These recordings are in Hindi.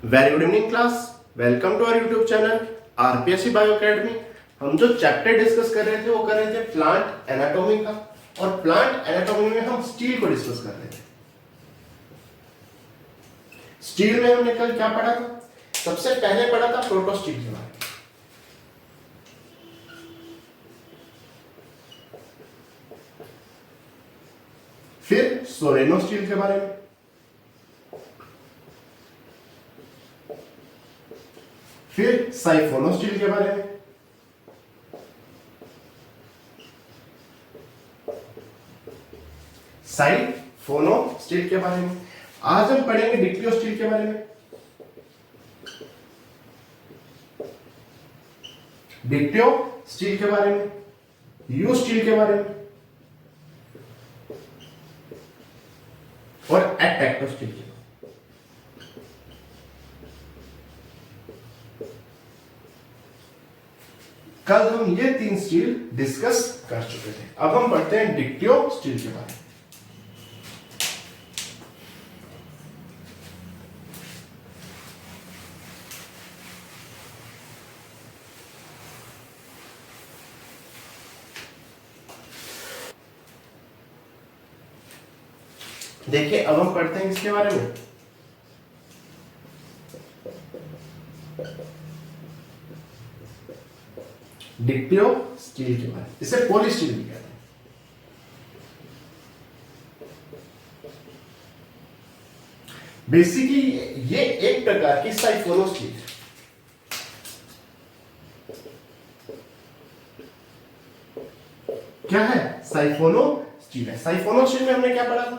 Very good evening class. Welcome to our YouTube channel RPSC bio academy. हम जो चैप्टर डिस्कस कर रहे थे वो कर रहे थे प्लांट एनाटॉमी का, और प्लांट एनाटॉमी में हम स्टील को डिस्कस कर रहे थे। स्टील में हमने कल क्या पढ़ा था? सबसे पहले पढ़ा था प्रोटोस्टील के बारे में, फिर सोरेनो स्टील के बारे में, फिर साइफोनो स्टील के बारे में, साइफोनो स्टील के बारे में। आज हम पढ़ेंगे डिक्टियो स्टील के बारे में, डिक्टियो स्टील के बारे में, यू स्टील के बारे में और एटैक्टो स्टील के बारे में। कल हम ये तीन स्टील डिस्कस कर चुके थे। अब हम पढ़ते हैं डिक्टियो स्टील के बारे में। देखिए, अब हम पढ़ते हैं इसके बारे में। डिक्टियो स्टील के बारे में, इसे पॉली स्टील भी कहते हैं। बेसिकली ये एक प्रकार की साइफोनो स्टील है। क्या है? साइफोनो स्टील है। साइफोनो स्टील में हमने क्या पढ़ा था?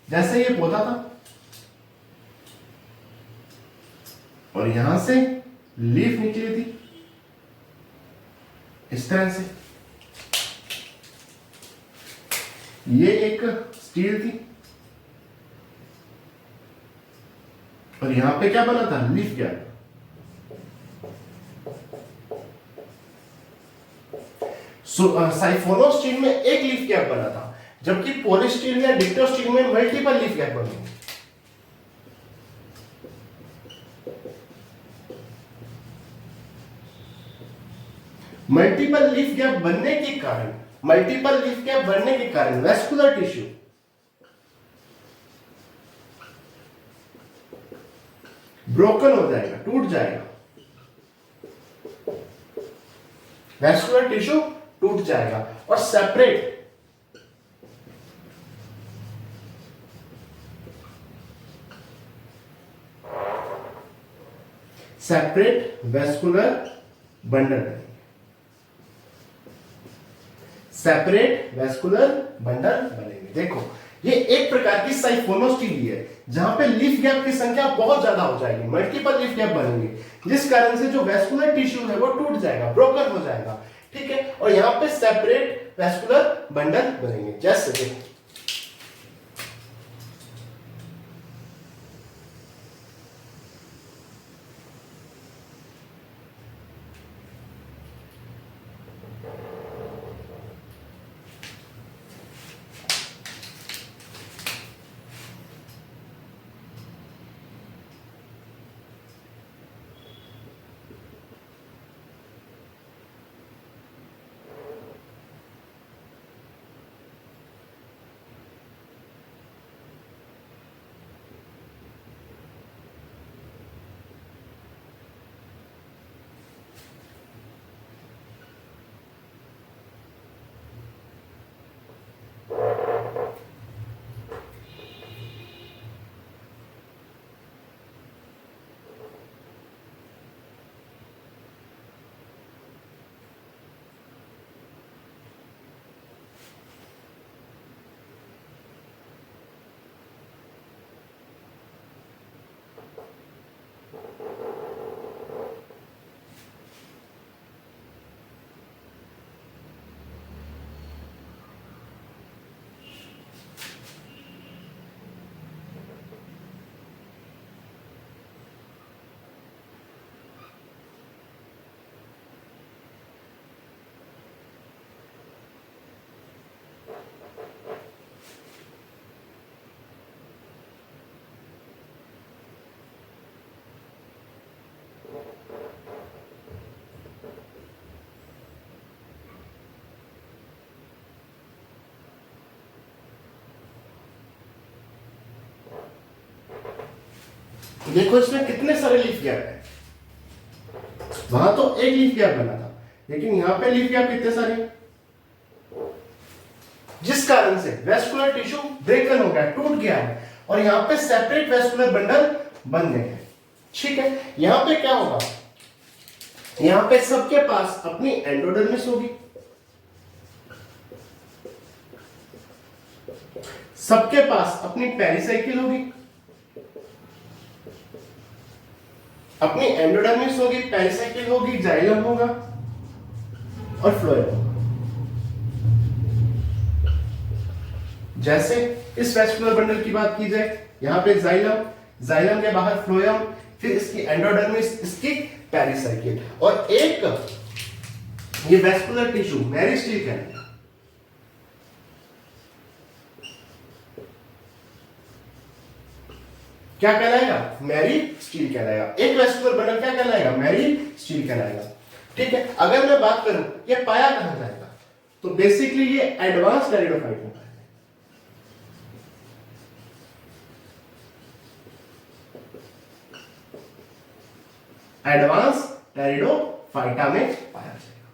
जैसे ये पौधा था और यहां से लीफ निकली थी इस तरह से, ये एक स्टील थी और यहां पे क्या बना था? Leaf gap. साइफोनो स्टील में एक लीफ गैप बना था, जबकि पॉली स्टील या डिक्टियो स्टील में मल्टीपल लीफ गैप बने। मल्टीपल लीफ गैप बनने के कारण वैस्कुलर टिश्यू ब्रोकन हो जाएगा, टूट जाएगा। वैस्कुलर टिश्यू टूट जाएगा और separate vascular bundle, separate vascular bundle बनेंगे। देखो, ये एक प्रकार की साइफोनो स्टील है जहां पे लीफ गैप की संख्या बहुत ज्यादा हो जाएगी, मल्टीपल लीफ गैप बनेंगे, जिस कारण से जो वैस्कुलर टिश्यू है वो टूट जाएगा, ब्रोकन हो जाएगा। ठीक है, और यहां पे सेपरेट वैस्कुलर बंडल बनेंगे। जैसे देखो, देखो इसमें कितने सारे लीफ गैप है, वहां तो एक लीफ गैप बना था, लेकिन यहां पे लीफ गैप कितने सारे, जिस कारण से वेस्कुलर टिश्यू ब्रेकन हो गया, टूट गया है, और यहां पे सेपरेट वेस्कुलर बंडल बन गए हैं। ठीक है, यहां पे क्या होगा, यहां पे सबके पास अपनी एंडोडर्मिस होगी, सबके पास अपनी पेरिसाइकिल होगी, अपनी एंडोडर्मिस होगी, पेरिसाइकिल होगी, जाइलम होगा और फ्लोएम होगा। जैसे इस वेस्कुलर बंडल की बात की जाए, यहां पे जाइलम, जाइलम के बाहर फ्लोएम, फिर इसकी एंडोडर्मिस, इसकी पेरिसाइकिल, और एक ये वेस्कुलर टिश्यू मेरिस्टील कहलाएगा। क्या कहलाएगा, मेरिस्टील कहलाएगा। एक वेस्कुलर बंडल क्या कहलाएगा, मेरिस्टील कहलाएगा। ठीक है, अगर मैं बात करूं ये पाया कहां जाएगा, तो बेसिकली ये एडवांस टेरिडोफाइट में पाया जाएगा, एडवांस टेरिडोफाइटा में पाया जाएगा।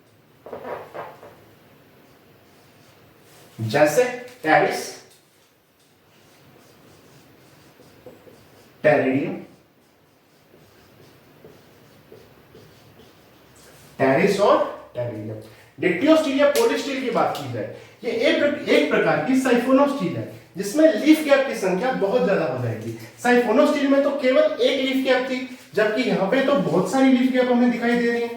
जैसे टेरिस, टेरिडियम, टेरिस और टेरिडियम। डिक्टियोस्टीलिया पोलिस्टील की बात की जाए, ये एक प्रकार की साइफोनोस्टील है, जिसमें लीफ गैप की संख्या बहुत ज्यादा हो जाएगी। साइफोनोस्टील में तो केवल एक लीफ गैप थी, जबकि यहाँ पे तो बहुत सारी लीफ गैप हमें दिखाई दे रही है।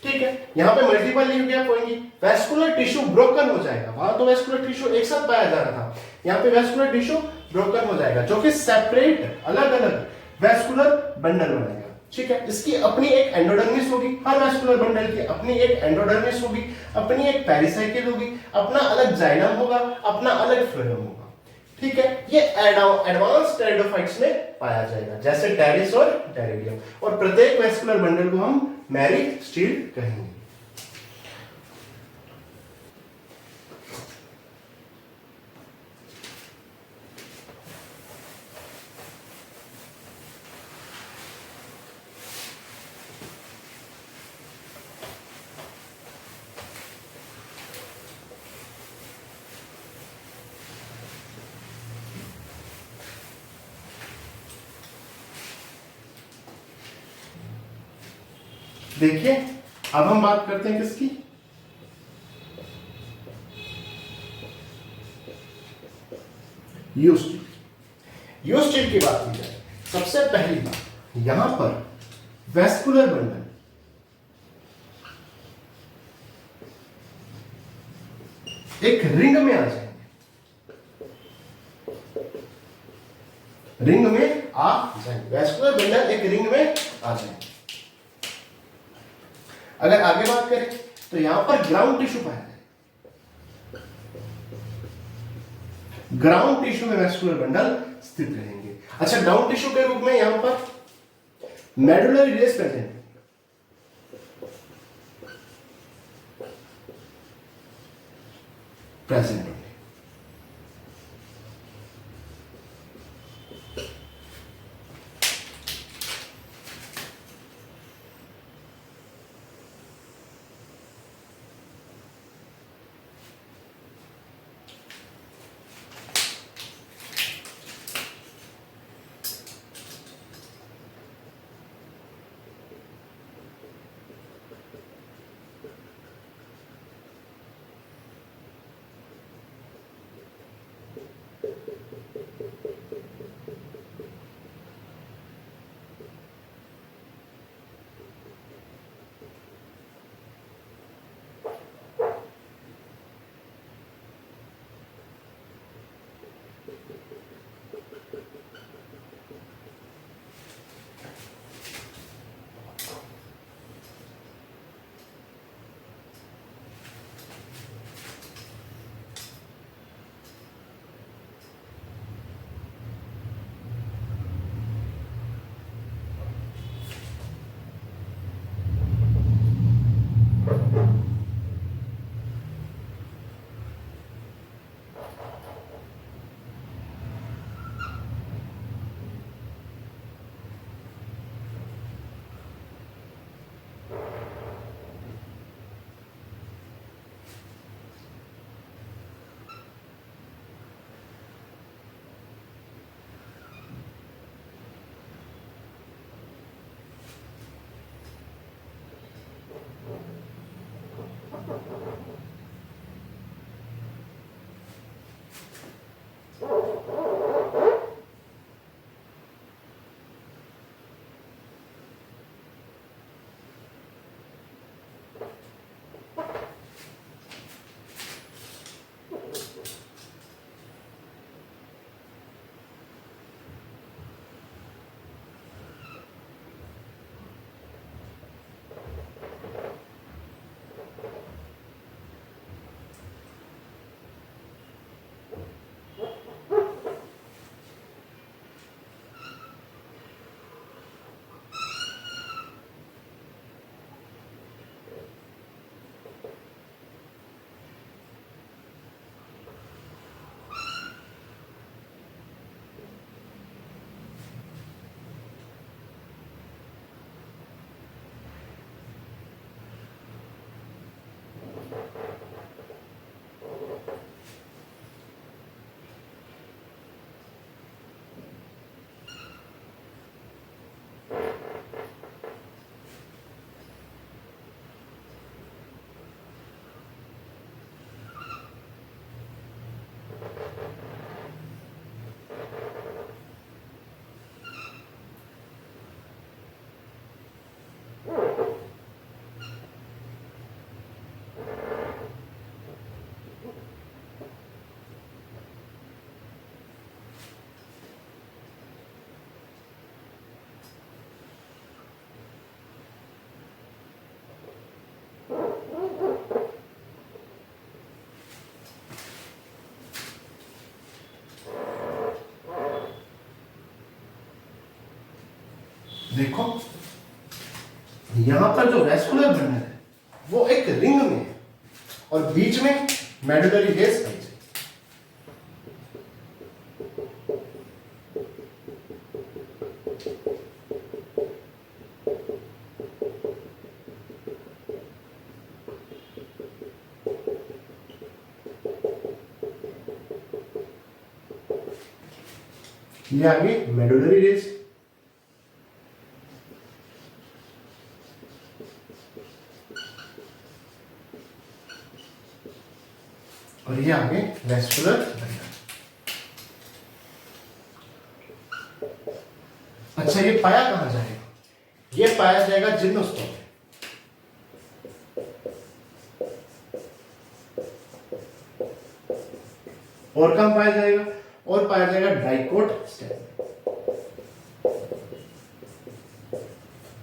ठीक है, यहाँ पे मल्टीपल लीफ गैप होंगी, वेस्कुलर टिश्यू ब्रोकन हो जाएगा। वहां तो वेस्कुलर टिश्यू एक साथ पाया जा रहा था, यहाँ पे वेस्कुलर टिश्यू ब्रोकन हो जाएगा, जो कि सेपरेट अलग अलग वेस्कुलर बंडल बनाएगा। ठीक है, इसकी अपनी एक एंडोडर्मिस होगी, हर वेस्कुलर बंडल की अपनी एक एंडोडर्मिस होगी, अपनी एक पेरिसाइकिल होगी, अपना अलग जाइलम होगा, अपना अलग फ्लोएम होगा। ठीक है, ये एडवांस टेरिडोफाइट्स में पाया जाएगा, जैसे टेरिस और टेरिडियम, और प्रत्येक वेस्कुलर बंडल को हम मेरिस्टील कहेंगे। देखिए, अब हम बात करते हैं किसकी, यूस्टील। यूस्टील की बात की जाए, सबसे पहली बात यहां पर वेस्कुलर बंडल एक रिंग में आ जाएंगे, रिंग में आ जाएंगे, वेस्कुलर बंडल एक रिंग में आ जाएंगे। अगर आगे बात करें तो यहां पर ग्राउंड टिश्यू पाया जाएगा, ग्राउंड टिश्यू में वेस्कुलर बंडल स्थित रहेंगे। अच्छा, डाउन टिश्यू के रूप में यहां पर मेडुलरी रेस प्रेजेंट, प्रेजेंट होंगे। देखो यहां पर जो वैस्कुलर बंडल है वो एक रिंग में है और बीच में मेडुलरी रेस पाई जाएगी। ये आगे मेडुलरी रेस, और ये आगे वैस्कुलर बंडल। अच्छा ये पाया कहां जाएगा? ये पाया जाएगा जिम्नोस्पर्म में। और कहां पाया जाएगा? और पाया जाएगा डाइकोट स्टेम में।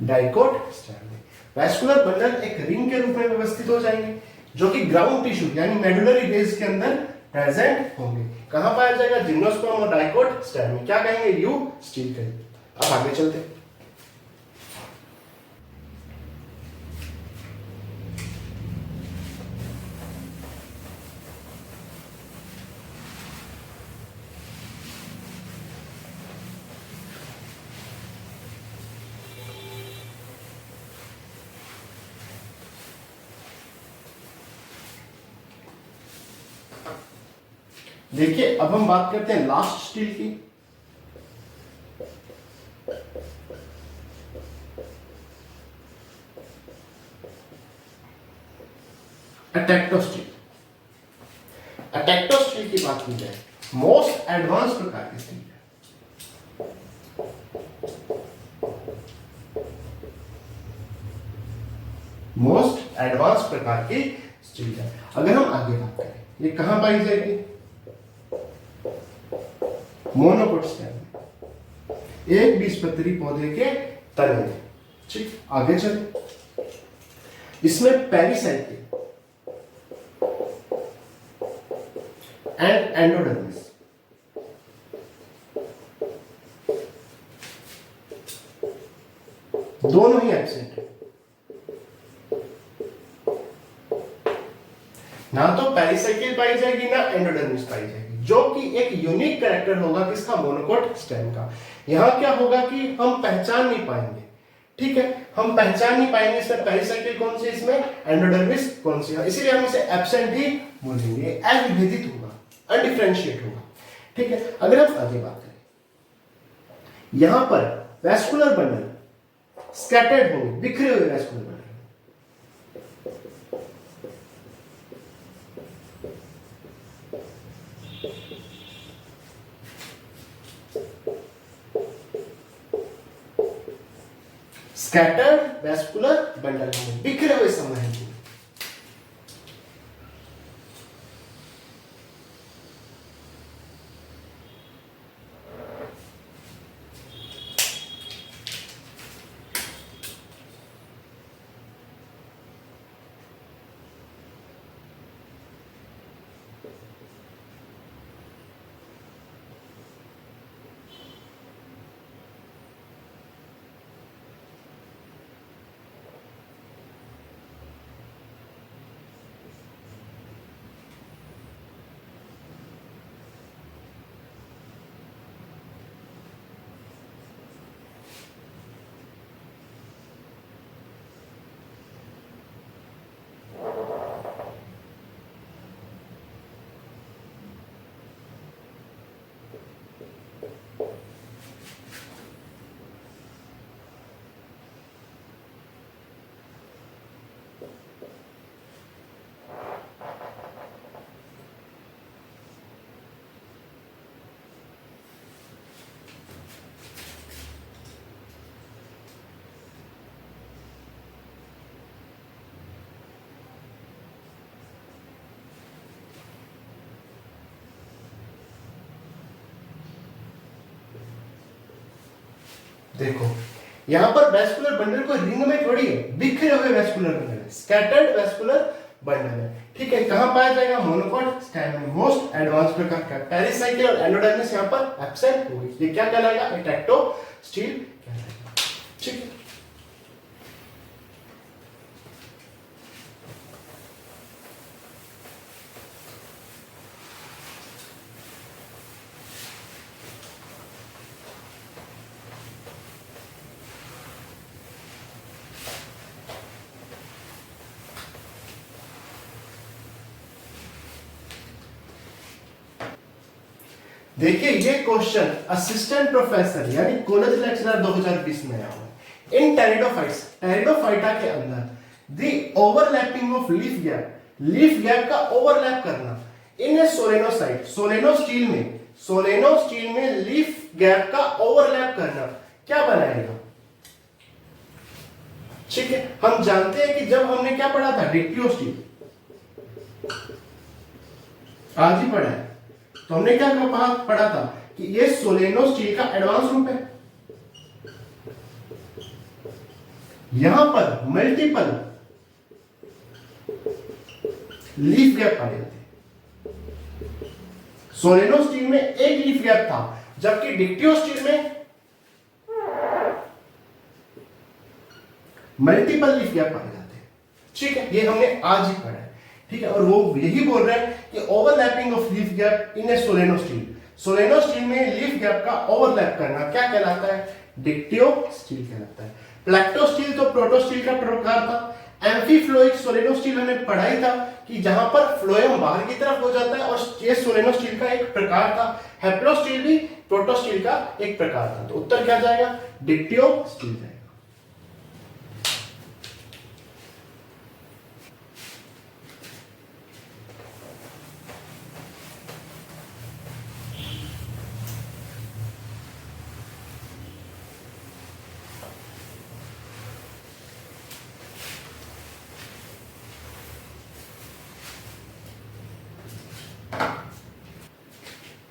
डाइकोट स्टेम में वैस्कुलर बंडल एक रिंग के रूप में व्यवस्थित हो जाएंगे जो कि ग्राउंड टिश्यू यानी मेडुलरी बेस के अंदर प्रेजेंट होंगे। कहां पाया जाएगा? जिम्नोस्पर्म और डाइकोट स्टेम में। क्या कहेंगे? यू स्टील कहेंगे। अब आगे चलते हैं। देखिए अब हम बात करते हैं लास्ट स्टील की। अटेक्टोस्टील। अटेक्टोस्टील की बात की जाए मोस्ट एडवांस प्रकार की स्टील है। मोस्ट एडवांस प्रकार की स्टील है। अगर हम आगे बात करें ये कहां पाई जाएगी? मोनोकोट स्टेम में, एक बीजपत्री पौधे के तने में। ठीक, आगे चले। इसमें पेरिसाइकिल एंड एंडोडर्मिस दोनों ही एब्सेंट है। ना तो पेरिसाइकिल पाई जाएगी ना एंडोडर्मिस पाई जाएगी, जो कि एक यूनिक कैरेक्टर होगा किसका? मोनोकोट स्टेम का। यहां क्या होगा कि हम पहचान नहीं पाएंगे। ठीक है, हम पहचान नहीं पाएंगे इसमें पेरिसाइकिल कौन सी, इसमें एंडोडर्मिस कौन सी है, इसीलिए हम इसे एब्सेंट ही बोलेंगे। अविभेदित होगा, अनडिफरेंशिएट होगा। ठीक है, अगर हम आगे बात करें यहां पर वैस्कुलर बंडल स्कैटर्ड होंगे, बिखरे हुए vascular bundle. Scattered vascular bundle होंगे, बिखरे हुए संवहन होंगे। देखो यहां पर वैस्कुलर बंडल को रिंग में थोड़ी है, बिखरे हुए वैस्कुलर बंडल है, स्कैटर्ड वैस्कुलर बंडल है। ठीक है, कहां पाया जाएगा? मोनोकोट स्टेम में, मोस्ट एडवांस प्रकार का। पेरिसाइकिल और एंडोडर्मिस यहां पर एब्सेंट होगी। ये क्या कहलाएगा? अटेक्टोस्टील कहलाएगा। ठीक है। देखिए ये क्वेश्चन असिस्टेंट प्रोफेसर यानी कॉलेज लेक्चरर 2020 में आया हुआ है। इन टेरिडोफाइट्स, टेरिडोफाइटा के अंदर the overlapping of leaf gap का ओवरलैप करना इन ए सोलेनोसाइट, सोलेनो स्टील में लीफ गैप का ओवरलैप करना क्या बनाएगा? ठीक है, हम जानते हैं कि जब हमने क्या पढ़ा था, डिक्टियो स्टील आज ही पढ़ा है, तो हमने क्या पढ़ा था कि ये सोलेनो स्टील का एडवांस रूप है। यहां पर मल्टीपल लीफ गैप पाए जाते हैं। सोलेनो स्टील में एक लीफ गैप था, जबकि डिक्टियो स्टील में मल्टीपल लीफ गैप पाए जाते हैं। ठीक है, ये हमने आज ही पढ़ा है। ठीक है, और वो यही बोल रहे हैं कि overlapping of leaf gap in a solenostele में लीफ गैप का ओवरलैप करना क्या कहलाता है? डिक्टियो स्टील कहलाता है। प्लेक्टो स्टील तो प्रोटो स्टील का प्रकार था। एम्फीफ्लोइक सोलेनो स्टील हमने पढ़ाई था कि जहां पर फ्लोएम बाहर की तरफ हो जाता है, और ये सोलेनो स्टील का एक प्रकार था। हेप्लो स्टील भी प्रोटो स्टील का एक प्रकार था। तो उत्तर क्या जाएगा? डिक्टियो स्टील जाएगा।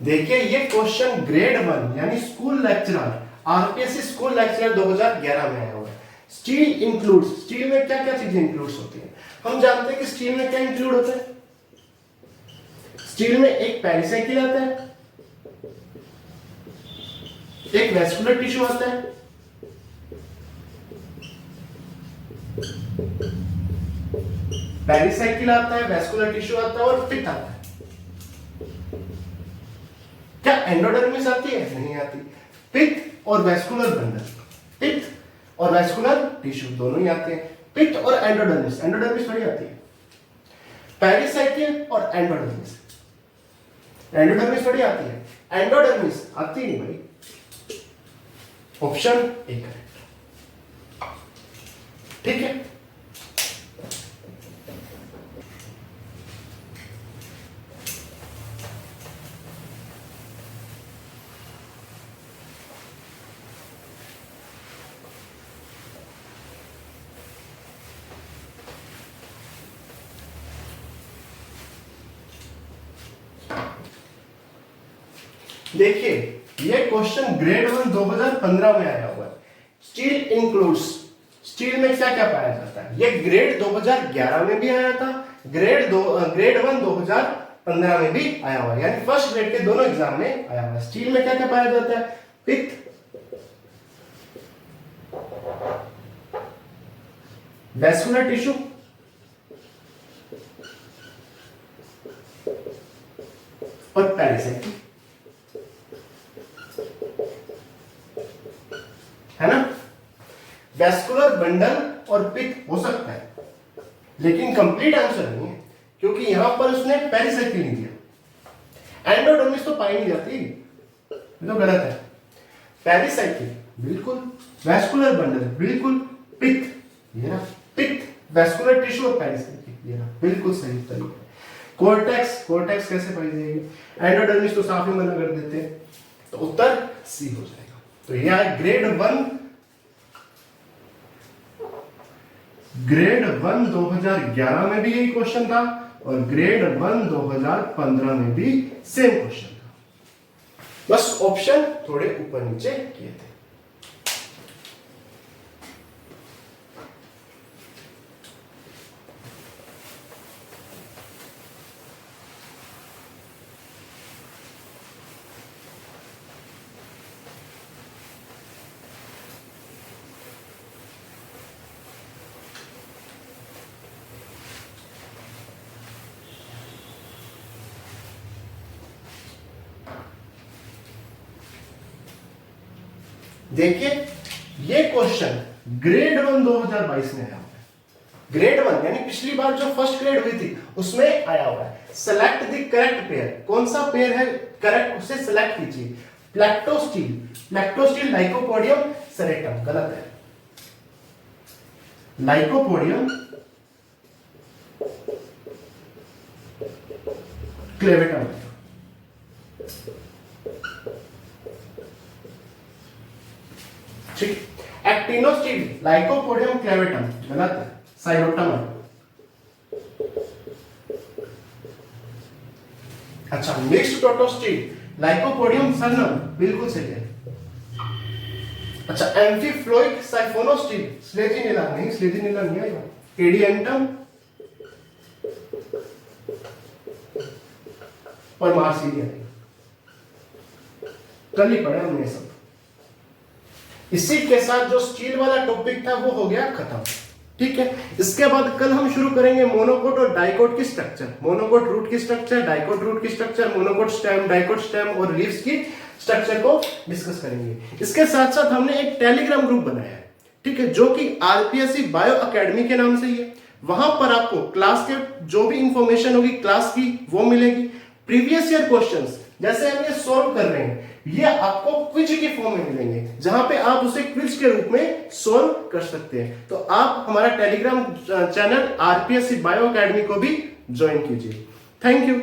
देखिए ये क्वेश्चन ग्रेड 1 यानी school lecturer, RPSC school lecturer 2011 में आया हुआ है। स्टील इंक्लूड्स, स्टील में क्या क्या चीजें इंक्लूड्स होती हैं? हम जानते हैं कि स्टील में क्या इंक्लूड होता है। स्टील में एक पेरिसाइकिल आता है, एक वेस्कुलर टिश्यू आता है, पेरिसाइकिल आता है, वेस्कुलर टिश्यू आता है और पित्त आता है। क्या एंडोडर्मिस आती है? नहीं आती। पित्त और वेस्कुलर बंडल, पित्त और वेस्कुलर टिश्यू दोनों ही आते हैं। पित्त और एंडोडर्मिस, एंडोडर्मिस थोड़ी आती है। पेरिसाइकिल और एंडोडर्मिस, एंडोडर्मिस थोड़ी आती है। एंडोडर्मिस आती नहीं भाई। Option A correct. ठीक है, देखिए ये क्वेश्चन ग्रेड 1 2015 में आया हुआ है। स्टील इंक्लूड्स, स्टील में क्या क्या पाया जाता है? ये ग्रेड 2011 में भी आया था, ग्रेड 1 2015 में भी आया हुआ है, यानी फर्स्ट ग्रेड के दोनों एग्जाम में आया हुआ है। स्टील में क्या क्या पाया जाता है? पित्त, वेस्कुलर टिश्यू, और पेरिसाइकिल, है ना। वेस्कुलर बंडल और पित्त हो सकता है, लेकिन कंप्लीट आंसर नहीं है, क्योंकि यहां पर उसने पेरिसाइकिल नहीं दिया। एंडोडर्मिस तो पाई नहीं जाती, ये तो गलत है। पेरिसाइकिल बिल्कुल, वेस्कुलर बंडल बिल्कुल, पित्त ये ना, पित्त, वेस्कुलर टिश्यू और पेरिसाइकिल ये ना, बिल्कुल सही तरीका। कोर्टेक्स, कोर्टेक्स कैसे पाई जाएगी? एंडोडर्मिस तो साफ ही मना कर देते हैं, तो उत्तर सी हो जाएगा। तो यह है ग्रेड 1 2011 में भी यही क्वेश्चन था, और ग्रेड 1 2015 में भी सेम क्वेश्चन था, बस ऑप्शन थोड़े ऊपर नीचे किए थे। देखिए ये क्वेश्चन ग्रेड 1 2022 में आया हुआ है। ग्रेड 1 यानी पिछली बार जो फर्स्ट ग्रेड हुई थी उसमें आया हुआ है। सेलेक्ट द करेक्ट पेयर, कौन सा पेयर है करेक्ट उसे सेलेक्ट कीजिए। प्लैक्टोस्टील लाइकोपोडियम सेरेटम, गलत है। लाइकोपोडियम क्लेवेटम, ठीक। एक्टिनोस्टील लाइकोपोडियम क्लेवेटम, गलत है। साइलोटम है। अच्छा, मिक्स्ड प्रोटोस्टील लाइकोपोडियम सर्नम, बिल्कुल सही है। अच्छा, एम्फीफ्लोइक साइफोनोस्टील स्लेजिनिला नहीं, स्लेजिनिला नहीं आएगा। एडियंटम और मार्सिलिया, कल ही पढ़े हमने सब। इसी के साथ जो स्टील वाला टॉपिक था वो हो गया खत्म, ठीक है। इसके बाद कल हम शुरू करेंगे मोनोकोट और डाइकोट की स्ट्रक्चर, मोनोकोट रूट की स्ट्रक्चर, डाइकोट रूट की structure, monocot stem, dicot stem और लीव्स की स्ट्रक्चर को डिस्कस करेंगे। इसके साथ साथ हमने एक टेलीग्राम ग्रुप बनाया है, ठीक है, जो कि आरपीएससी बायो एकेडमी के नाम से ही है। वहां पर आपको क्लास के जो भी इंफॉर्मेशन होगी क्लास की वो मिलेगी। प्रीवियस ईयर क्वेश्चंस जैसे हम ये सॉल्व कर रहे हैं ये आपको क्विज के फॉर्म में मिलेंगे, जहां पे आप उसे क्विज के रूप में सॉल्व कर सकते हैं। तो आप हमारा Telegram channel RPSC bio academy को भी ज्वाइन कीजिए। Thank you.